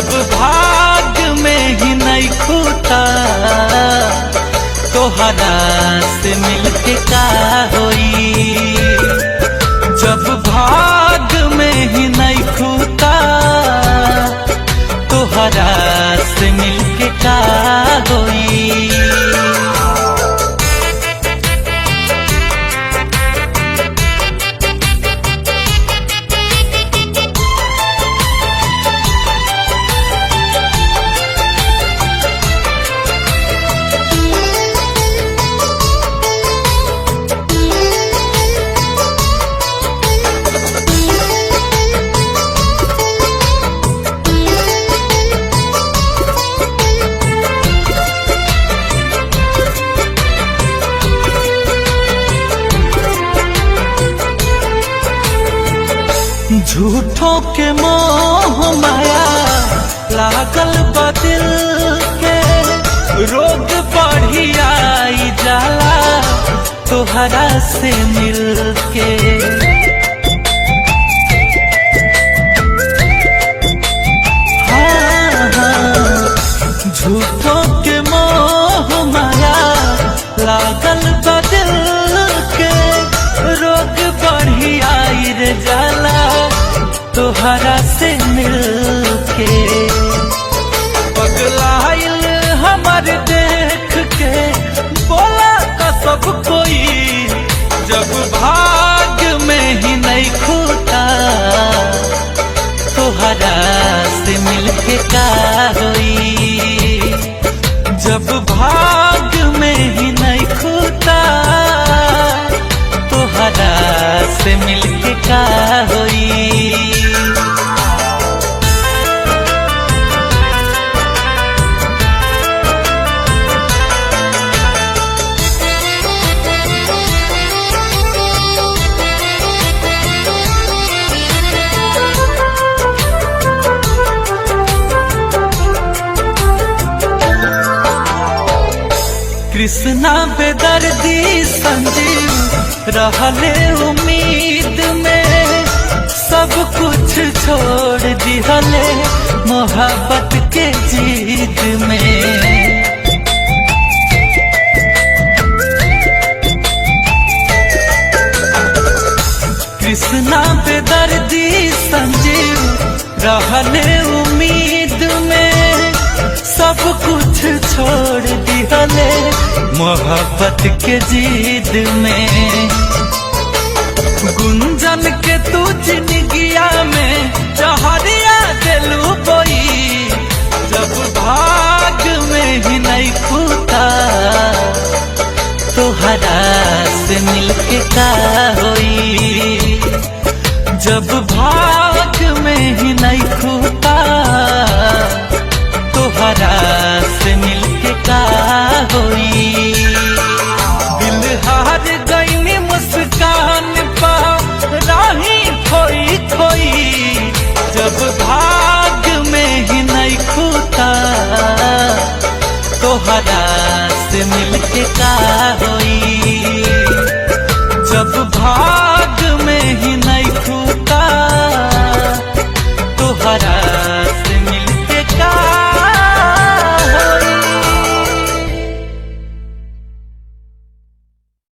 जब भाग में ही नहीं खूता तोहरा से मिलके का होई। जब भाग में ही नहीं खूता तोहरा से मिलके का होई। झूठों के मोह माया लागल बा दिल के, रोग बढ़ी आई जाला तोहरा से मिल के। हाँ, झूठों के मोह माया लागल बा दिल के, रोग बढ़ी आई रे जाला तोहरा से मिल के। पगलाइल हमार देख के बोला का सब कोई, जब भाग में ही नहीं खूता तोहरा से मिल के का होई। जब भाग में ही नहीं खूता तोहरा से मिल के का होई। कृष्णा बेदर्दी संजीव रहले उम्मीद में, सब कुछ छोड़ दिहले मोहब्बत के जीत में। कृष्णा बेदर्दी संजीव रहले उम्मीद में, सब कुछ छोड़ दिहले मोहब्बत के जीत में। गुंजन के तू जिंदगिया में जहरिया दिलू बोई, जब भाग में ही नहीं खूता तोहरा से मिलके का होई। जब भाग में ही नहीं खूता तोहरा से मिलके का होई। दिल हार गई मुस्कान पा राही खोई खोई, जब भाग में ही नहीं खूता तोहरा से मिलके का होई।